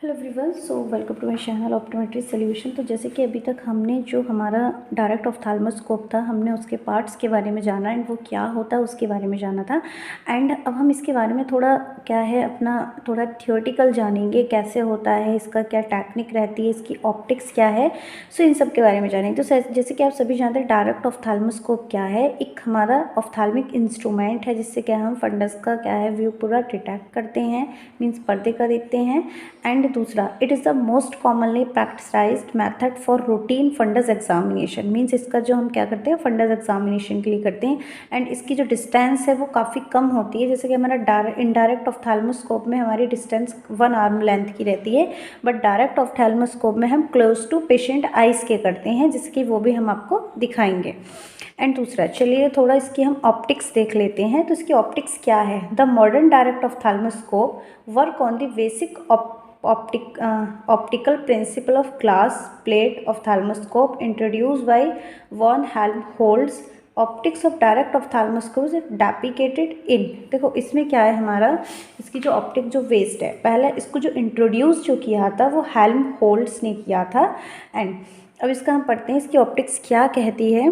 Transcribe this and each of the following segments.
Hello everyone, so welcome to my channel optometry solution. तो जैसे कि अभी तक हमने जो हमारा डायरेक्ट ऑफ्थाल्मोस्कोप था, हमने उसके पार्ट्स के बारे में जाना एंड वो क्या होता है उसके बारे में जाना था। एंड अब हम इसके बारे में थोड़ा क्या है अपना थोड़ा थियोरेटिकल जानेंगे, कैसे होता है, इसका क्या टेक्निक रहती है, इसकी ऑप्टिक्स क्या है। सो इन सब के बारे में जानेंगे। तो जैसे कि आप सभी जानते हैं डायरेक्ट ऑफ्थाल्मोस्कोप क्या है। एक हमारा ऑफ्थाल्मिक इंस्ट्रूमेंट है जिससे क्या हम फंडस का क्या है व्यू पूरा डिटेक्ट करते हैं, मीन्स पर्दे का देखते हैं। एंड दूसरा, it is the most commonly practicised method for routine fundus examination. Means इसका जो हम क्या करते हैं फंडस एग्जामिनेशन के लिए करते हैं। एंड इसकी जो डिस्टेंस है वो काफ़ी कम होती है। जैसे कि हमारा इनडायरेक्ट ऑफ्थाल्मोस्कोप में हमारी डिस्टेंस 1 आर्म लेंथ की रहती है, बट डायरेक्ट ऑफ्थाल्मोस्कोप में हम क्लोज टू पेशेंट आइज़ के करते हैं, जिसकी वो भी हम आपको दिखाएंगे। एंड दूसरा, चलिए थोड़ा इसकी हम ऑप्टिक्स देख लेते हैं। तो इसकी ऑप्टिक्स क्या है। The modern direct ophthalmoscope work on the basic optical principle of glass plate ophthalmoscope introduced by von Helmholtz. Optics of direct ophthalmoscope is deprecated in. देखो इसमें क्या है हमारा, इसकी जो ऑप्टिक जो वेस्ट है, पहले इसको जो इंट्रोड्यूस जो किया था वो हेल्महोल्ट्ज़ ने किया था। एंड अब इसका हम पढ़ते हैं इसकी ऑप्टिक्स क्या कहती है।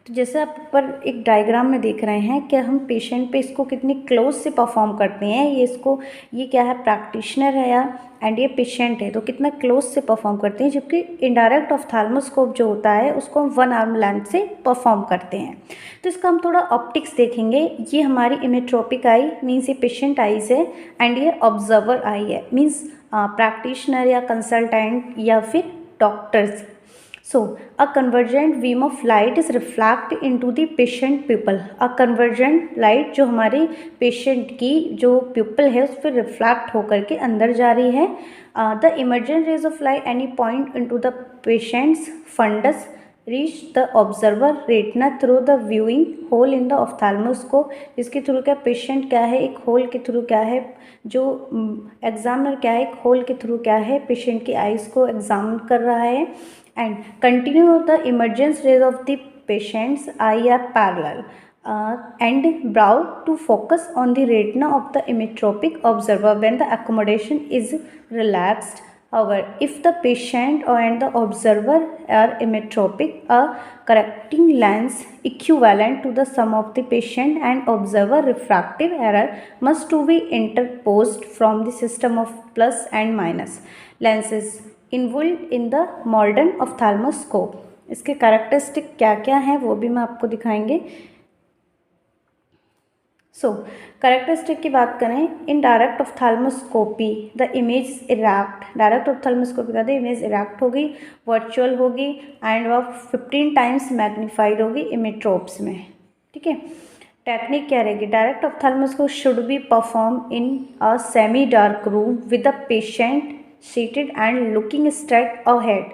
तो जैसे आप ऊपर एक डायग्राम में देख रहे हैं कि हम पेशेंट पे इसको कितनी क्लोज से परफॉर्म करते हैं। ये क्या है, प्रैक्टिशनर है एंड ये पेशेंट है, तो कितना क्लोज से परफॉर्म करते हैं। जबकि इनडायरेक्ट ऑफ्थाल्मोस्कोप जो होता है उसको हम 1 आर्म लेंथ से परफॉर्म करते हैं। तो इसका हम थोड़ा ऑप्टिक्स देखेंगे। ये हमारी इमेट्रोपिक आई मीन्स ये पेशेंट आईज है एंड ये ऑब्जर्वर आई है, मीन्स प्रैक्टिशनर या कंसल्टेंट या फिर doctors. So, a convergent beam of light is reflected into the patient pupil. A convergent light जो हमारे पेशेंट की जो pupil है उस पर रिफ्लैक्ट होकर के अंदर जा रही है। The emergent rays of light any point into the patient's fundus reach the observer retina through the viewing hole in the ophthalmoscope. इसके थ्रू क्या पेशेंट क्या है, एक होल के थ्रू क्या है, जो एग्जामिनर क्या है एक होल के थ्रू क्या है पेशेंट की आइज़ को एग्जामिन कर रहा है। And continue the emergence rays of the patient's eye are parallel and brow to focus on the retina of the emmetropic observer when the accommodation is relaxed. However, if the patient and the observer are emmetropic, a correcting lens equivalent to the sum of the patient and observer refractive error must to be interposed from the system of plus and minus lenses involve in the modern ophthalmoscope. इसके characteristic क्या क्या हैं वो भी मैं आपको दिखाएंगे। Characteristic की बात करें, in direct ophthalmoscopy the image is erect. Direct ophthalmoscopy का इमेज इरेक्ट होगी, वर्चुअल होगी एंड वह 15 टाइम्स मैग्नीफाइड होगी इमेट्रोप्स में। ठीक है, टेक्निक क्या रहेगी, direct ophthalmoscope should be perform in a semi dark room with the patient seated and looking straight ahead.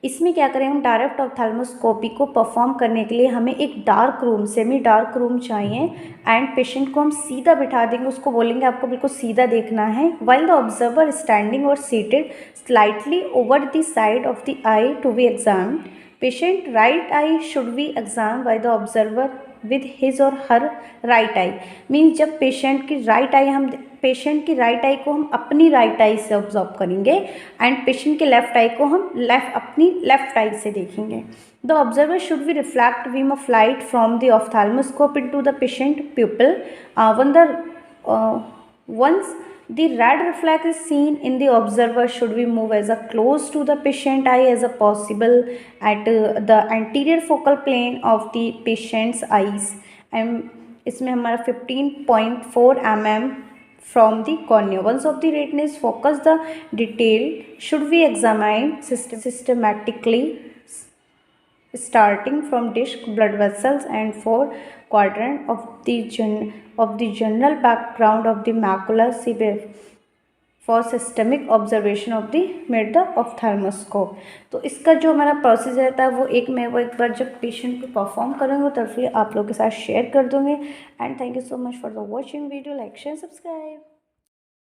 इसमें क्या करें हम, डायरेक्ट ऑफ्थाल्मोस्कोपी को परफॉर्म करने के लिए हमें एक dark room, semi dark room चाहिए एंड पेशेंट को हम सीधा बिठा देंगे, उसको बोलेंगे आपको बिल्कुल सीधा देखना है। वाइल द ऑब्जर्वर स्टैंडिंग और seated slightly over the side of the eye to be examined. Patient right eye should be examined by the observer with his or her right eye. Means जब patient की right eye को हम अपनी right eye से observe करेंगे and patient के left eye को हम अपनी लेफ्ट आई से देखेंगे। The observer should be reflect beam of light from the ophthalmoscope into the patient pupil. Once the red reflex is seen in the observer should be move as a close to the patient eye as a possible at the anterior focal plane of the patient's eyes। and इसमें हमारा 15.4 mm from the cornea. Once of the retina is focused, the detail should be examined systematically starting from disc, blood vessels and 4 quadrant of the general background of the macula for systemic observation of the mid the ophthalmoscope। तो इसका जो हमारा procedure रहता है वो एक बार जब patient को परफॉर्म करेंगे तो फिर आप लोगों के साथ शेयर कर दूँगी। And thank you so much for the watching video, like share subscribe.